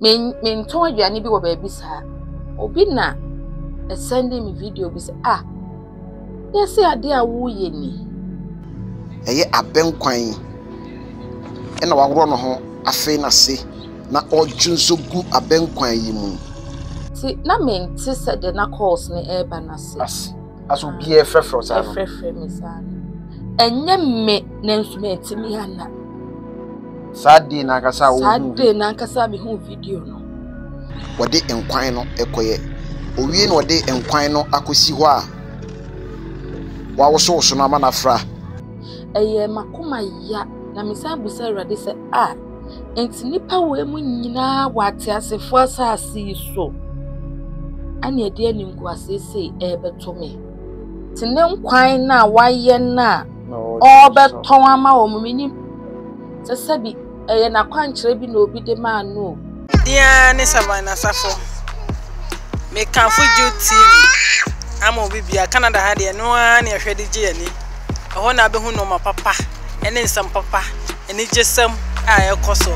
Men told you, I need to be beside. Obina, sending me video. Be say, yes, I dear woo ye ni. A ben quine. And I run home, a fain say, not all Junso good a ben quine. See, na men sister de na calls ni eba na se. As will be a fresh from Miss Anne. Enye me nensume timi ana. Saturday nankasa me hu video no. Wode enkwan no ekoye. Owie no wode enkwan no akosi ho a. Wa wo so no ama fra. Eye makoma ya na misa busa Awurade se enti nipa we mu nyina wate asefo asase so. Ani ade ani ngu asese ebeto me. Tine nkwan na waye na obeton ama wo mumini. Se sabi eye na kwankyere bi na obi de ma no. Dia ne Savannah Safo. Me kan fuju TV. Amo bibia Canada ha de no an e hwede je ani. Ho na be hu no ma papa. Ene nsam papa. Ene jesam a ekoso.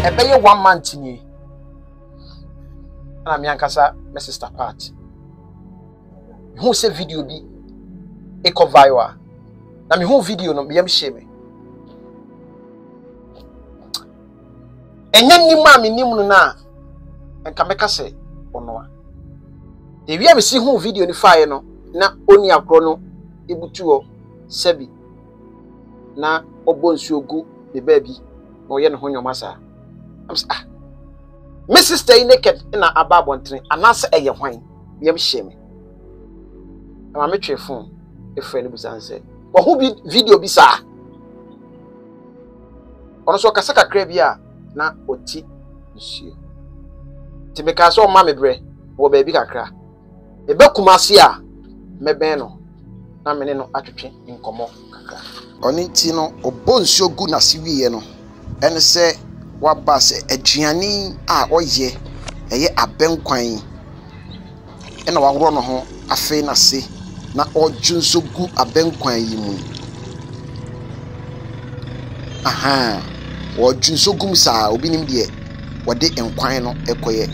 Ebeye 1 month ni. Na me ankasa my sister part. Who say video bi e ko viral. Na me hu video no me yam shame. Enya ni ma me nim no na enka meka se ono a. De wi am si hu video ni faaye no na oni akro no ebutuo sebi na obonsu ogu de baby no ye no ho nyomasa. My sister naked in a babontre, and answer a wine. We am shame. I'm a tree phone, a friend was answered. But who be video bisa? Also, Casaka Crabia, na oti, monsieur. To make us all mammy bread, or baby cacra. A Becumasia, Mebeno, Namanino atrophy in Como Cacra. Onitino, or bones so good as you know, and say, waba se aduane a oye eye abenkwan e na wawro no ho afi na se na ojunso gu abenkwan yi mu ojunso gum sa obi nim de wode enkwan no ekoye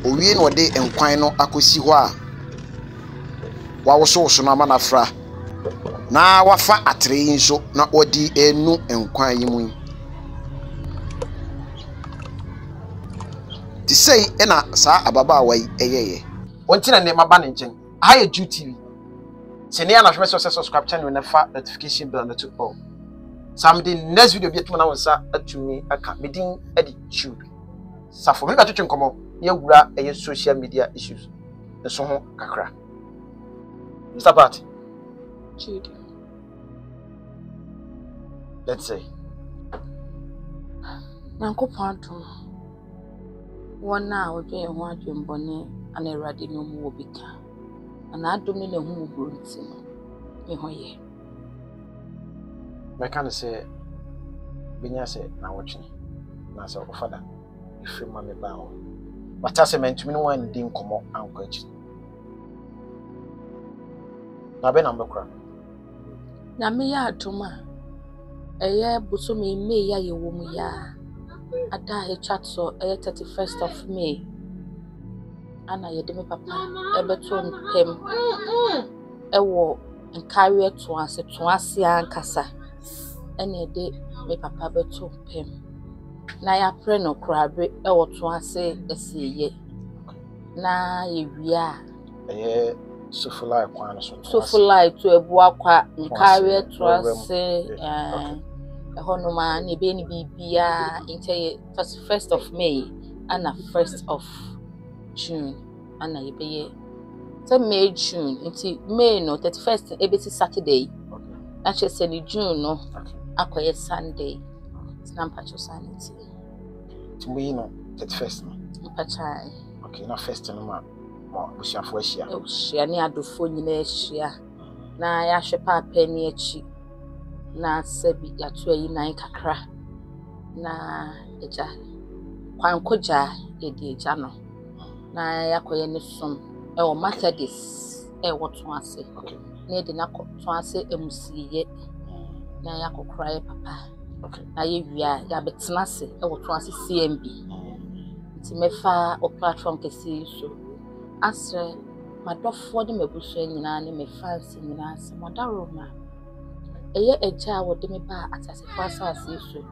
owie no wode enkwan no akosi ho a wawo so no ama na fra na wafa atre nso na odi enu enkwan yi mu ti sei ena sa ababa wai eyeye wonti na ne maba ne nchen aye TV se ne ana hweme so subscribe channel na fa notification bell na to all the next video bi atuma na wonsa atumi aka medin edi tube safo me ba twetwe nkomo ne awura eye social media issues ne so ho kakra Mr. Pat Judy. Let's say. Nanko Panto. One now, doing what you bonnet and a radi no more bika. And I don't know who brings him. I can't say, Binya said, now watching. Now, so, father, if you mammy bow. But as a man to me, one didn't come up and question. Now, Ben, I'm a na me ya atoma eye buso me ya ye wo mu ya ada he chat so 31st of May ana ye de me papa ebeto mpem ewo nkawe to ase ankasa ene de me papa beto mpem na ya pre no krabe ewo to ase esiye na ye wia Sofulai kwan so Sofulai to ebua kwa nkawe trust ehonoma ne be ni bibia inte 1st of May and 1st of June ana yebeye so May June into May no 31st ebeti Saturday actually say June no akoye Sunday snampacho sanity to me no 31st no pachai okay na first no ma bushafo ahia ohia ne adofo nyina ahia na ya hwe papa ni achi na sabi ya to yi nan kakra na eja kwankoja yedi eja no na yakoye ne som e o Methodist e woto ase na de na to ase emusiye na yakokra ye papa na ye wia ya betena ase e woto ase CMB nti mefa o platform kesi so asre madofo de mebuso nyina ne me fans nyina ase modaro ma eye eja wo de me ba atase kwasa ase so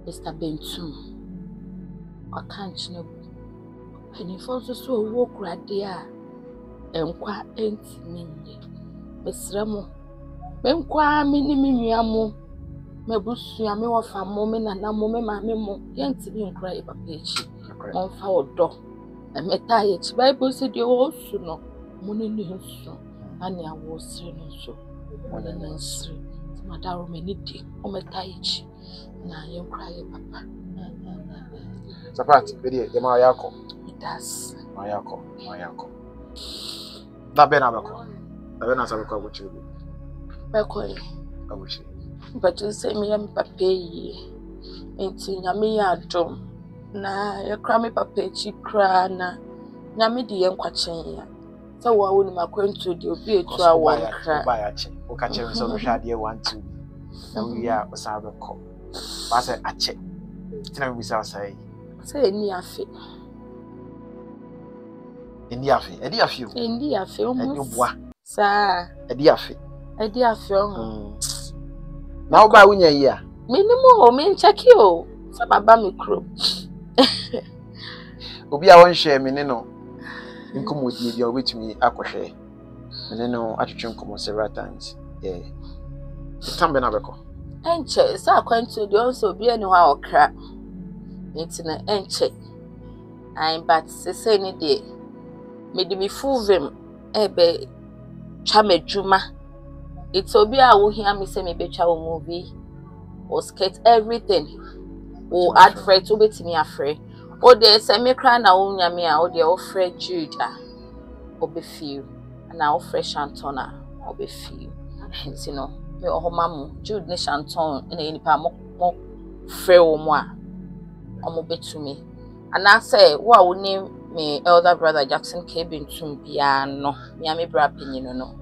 Mr. Bentum akanchine penifo so wo kurade a enkwa entimi nye mesra mo menkwa mini minua mo mebusua me wofa mo me nana mo me maame mo yentimi nkra e papa echi monfa odo emeta ye chi Bible say de wo su no mo ne ne su ani awo sire no so mo ne ne sire madaro me ni di o meta ye chi na yenkra ye papa Sapati bedi ye ma yako das mayako da bena sabe ko abuchi bekoy abuchi but you say me am papa yi enti nyame ya adom na ye kra me papa chi kra na nyame di ye nkwachen ya se wo woni makwantu di obi etu awo nkra ba ya che o ka che so no hwa de 1 2 na wi ya o sa be ko ba se ache tina bi sa sai se ni afi edi afi o mo boa sa edi afi o na o ba wunya yi a minimum o me ncheki o sa baba me kro obi a won hwe me ne no nkomodi bi a obetumi akohwe me ne no atwetwe nkomo several times tambe na beko enche sa kwantu de onso obi ani ho okra ntina enche ai but se ni de me de me fuvem ebe chamadwuma it's obi a wo hia me se me betwa wo movie or skate everything o advert obetimi afre o de se me kra na wo nyame a o de o frɛ Jude a obefeel na o frɛ Shanton a obefeel nti no me o mamu Jude ne Shanton na yinipa mo frɛ wo mo a omo betumi ana say wo a wo ni me elder brother Jackson K Bentum bia no nyame bra penyino no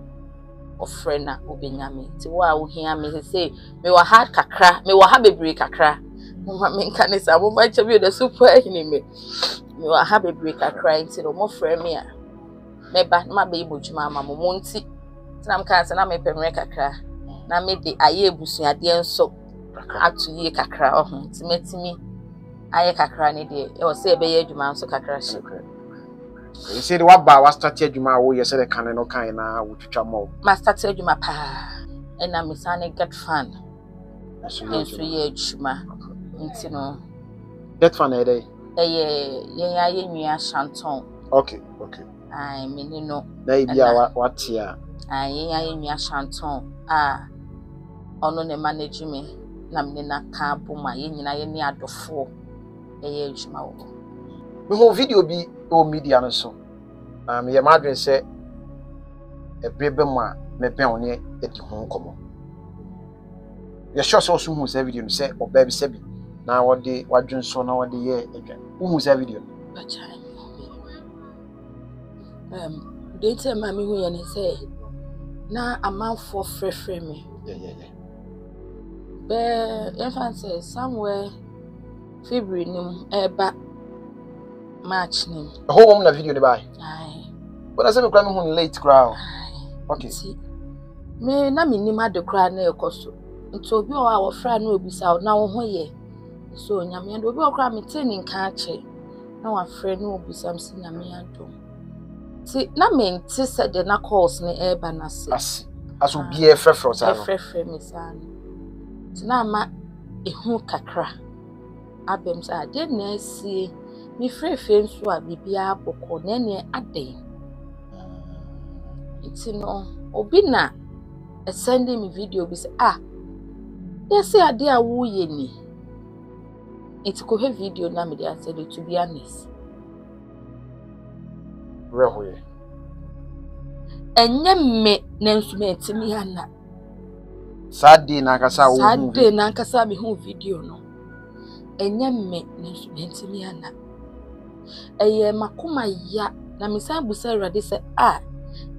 o frɛ na obenyame ti wo a wo hia me say me wa hard kakra me wa ha bebre kakra mo me kanisa mo ba chebi the super hini me wa ha bebre kakra nti no mo frɛ me a me ba na ba ibojuma ama mo nti tinam kan se na me pemre kakra na me de aye ebusuade enso atu ye kakra ohun ti metimi aye kakra ne de e o se be ye adwuma enso kakra shi you say the wa start adwuma wo ye se de kan no kan na wo twitwa mo ma start adwuma pa e na me sane get fan so ye adwuma nti no get fan e dey ye nua Shanton okay ai me ni no na ibia watia ai ye nua Shanton ono ne manage me na me na ka boma ye nyina ye ni adofo ye adwuma wo me ho video bi o media no so me ye madwen se ebrebe mu a me ben one edi ho nkomo ye sure so hu se video no se oba bi se bi na wode wadwen so na wode ye edwan hu se video date mami hu ye ne se na amanfo frefre me be infant somewhere February nim eba March nim home na video ni bai ai but say me kra me hu late crowd okay me na me nim ade kra na ekoso nti obi o a wo fra na obisa na wo ho ye so nyame ndo obi o kra me teni nka ache na wa fra na obisa msi nyame ado ti na me nti se de na calls ni eba na se aso bi e frefro sa no frefre me sa no ti na ma ehu kakra abem sa de na sie mi frefe nso a bibia aboko na ne aden iti no obi na send me video bi say yes ade a wo ye ni iti ko he video na me dey say to be honest rehoye enye me na nsumeti mi ana Saturday na nkasa wo hu Saturday na nkasa me hu video no enye me na nsumeti mi ana eye makoma ya na misan busa Awurade se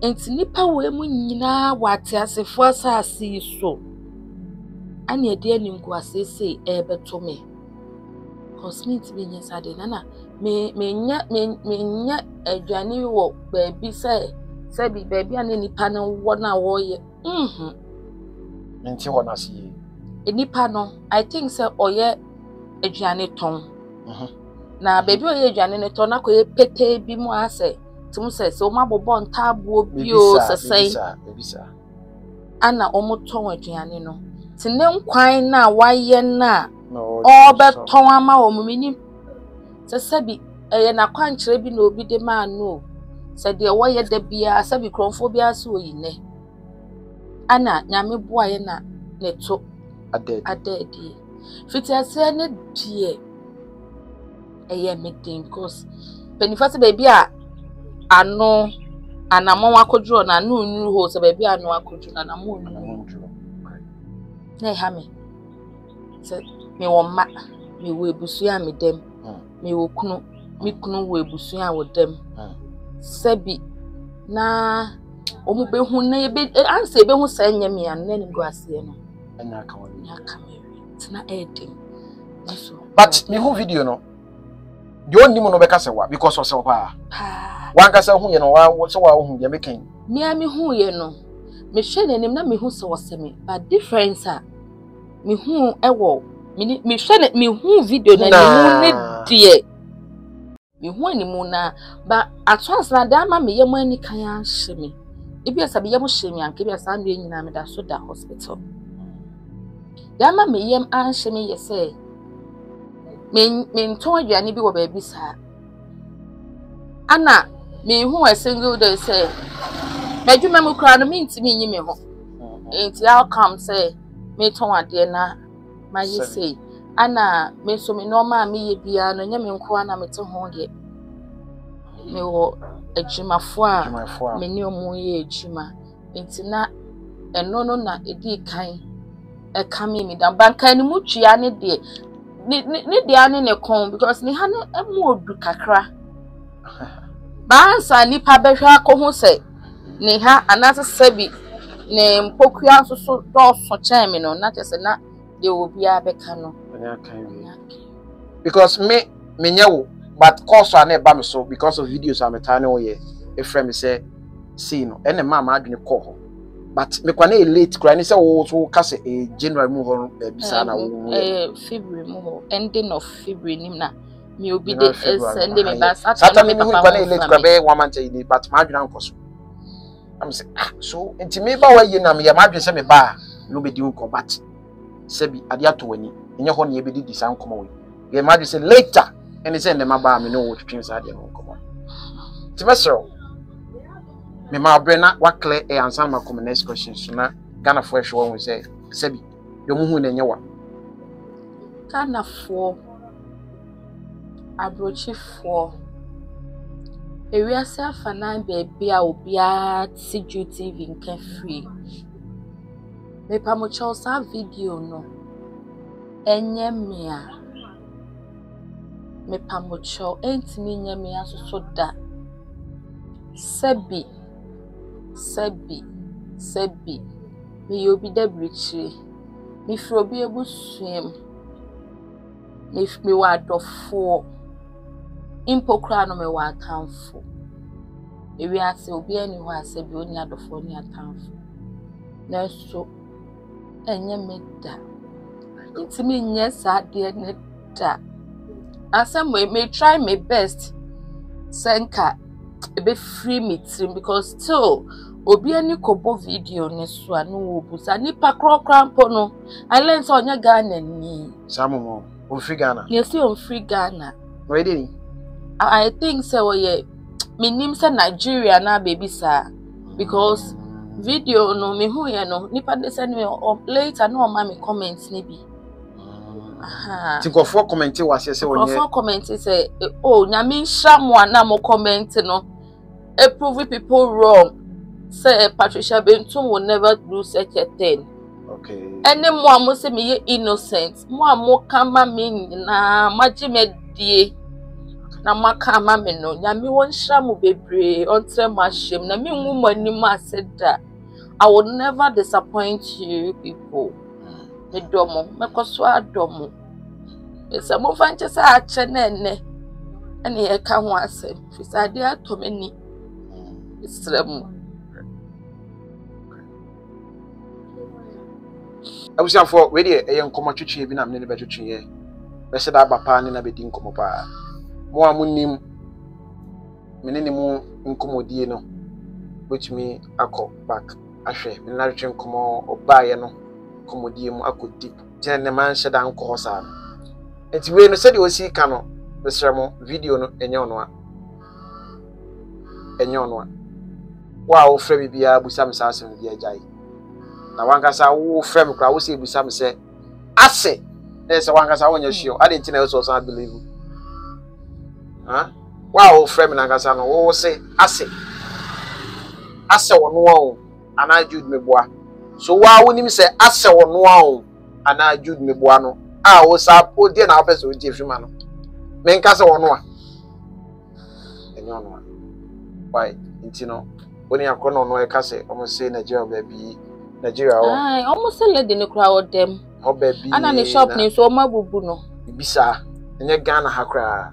enti nipa we mu nyina wate asefo asase so ani ade ani nko asese ebeto me cosmetics bi nya Saturday na me nya aduane wo baabi se bi baabi ane nipa na wo na wo ye nti ho na sie nipa no I think say oye aduane ton na baabi oye aduane ne ton na koye pete bi mu ase tum se o ma bobo ntabo bio sesai ana omoton aduane no tine nkwan na waye na obeton ama wo mumini sesabi eye na kwankyere bi na obi de ma no se de woye da bia sabi kronfo bia so oyine ana nyame boaye na ne to adedi fitiase ne die eye meeting cause benifase baby a ano anamon akodro na no nru ho se baby ano akodro na namon nru na ha me se me wo ma me wo ebusu a me dem me wo kunu me kunu wo ebusu a wo dem sabi na omu be hu na ebe anse be hu sa nya me an na ni go ase no anya ka won nya ka me tina edin so but me hu video no the only mo no be ka se wa because of se pa wan ka se hu ye no wa so wa hu ye me kan me hu ye no me hwe nanim na me hu se wo se me but difference a me hu ewo me hwe me hu video na ni mu ne die me hu animu na ba atwans na da ma me ye mo ani kan a hye me ebi asa be ye mo hye me anke bi asa ndu nyina me da so da hospital da ma me ye an hye me ye se me nton aduane bi wo ba bi sa ana me hu a single day say medwuma mu kra no me ntimi nyi me ho enti outcome say me ton ade na ma ye say ana me so me normal me ye bia no nya me nko ana me te ho ye me wo ejimafo a me ni omu ye ejima enti na eno no na edi kan e kame me dan banka ni mu twia ne de ni de ane ne kon because ni ha ne emu odu kakra bansa nipa behwa akohu se ni ha anase sabi ne mpokua so do so chen me no na tese na de obi abeka no because me nyawo but course na eba me so because of videos am tane o ye e frame me say see no ene mama adwene ko but me kwa na late kra ni say wo so ka say January mu ho be sa na wo February mu ho ending of February nim na me obi de send me ba Saturday me kwa na late kra be 1 month ni but ma adwene anko so am say so enti me ba wa ye na me ya ma adwene say me ba no be di unko but sebi ade ato wani enye ho na ye be di san komo we ye ma adwene say later and say na ma ba me no wo twetwe sa ade no komo ti mesro me ma brena wa clear e answer my next question so na Ghana for hwe won say sebi yo mu hu na enye wa Ghana for abrochi for ewiase afana baby a obia CG TV nka free me pa mo cho sa video no enye me a me pa mo cho entimi nya me asoso da sebi me yobi da brichi me frobi ebusuem me wa dofo impokra no me wa atamfo ewi ase obi ani ho ase bi oni adofo ni atamfo na so enye me da intimi nye sa de ne da asem me try my best senka ebe free me team because still obi ani kobo video ne so anu obusa nipa krokra mpo no I learn so onya Ghana ni samumo on free Ghana yes on free Ghana where did I think so yeah me nim say Nigeria na baby sir because video no me hu ye no nipa de send me later no ma me comments ni bi think of for comment was say onye for comment say oh nyame nhya mo na mo comment no prove people wrong say Patricia Bentum will never do such a thing. Okay. Any more must me innocent. More kama me na majime die. Na makama me no. Nyami won shamu bebre ontre mashim. Na mi woman ni ma said that I will never disappoint you people. Me domo, me koswa domo. Me se mo fanche sa ache nene. Ani e ka ho asem. Fisade atomeni. Isremu. Abusiafo we dey e nkomo twetwe bi na me ne be twetwe ye. Be se da papa ne na be di nkomo pa. Mo amunim me ne mu nkomodie no. Wetumi akọ back ahwe me na twetwe nkomo obaye no komodie mu akodi. Tin ne man hye da nko hosa. Enti we no se de osi ka no besremo video no enye ono a. Enye ono a. Wa wo fra bibia abusam sa asem bia jai. Na wankasa wo frem kra wo se ebusam se ase na se wankasa wonya hio ade ntina yo so san believe ha wa wo frem na wankasa no wo se ase wono wo ana Jude meboa so wa wonim se ase wono wo ana Jude meboa no a wo sa o die na opese o die frima no me nkasa wono a enyo no a why ntino oni akono no e kase omo se Nigeria baby Nigeria o ai almost let the crowd them o baby ana ne shop ni so mabubu no bisa enye Ghana ha kra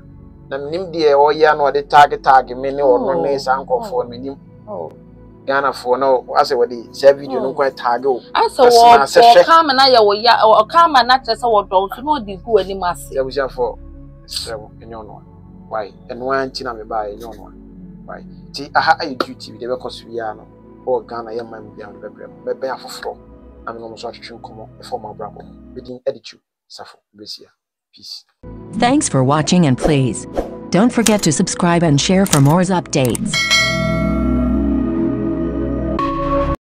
na nim de o ya no de tag me ne ono ne sankofo menim Ghana for no ase we dey share video no quite tag o ase wo kama na ya wo ya o kama na tese wo do so no di gu ani mase ya busia for sebo enye ono why eno anti na me ba enye ono why ti aha ayi duty bi de be koso ya no o Ghana ya man bia no be afoforo na me no so atwetwe nkomo e form abrabo be din editu safo besia peace. Thanks for watching and please don't forget to subscribe and share for more updates.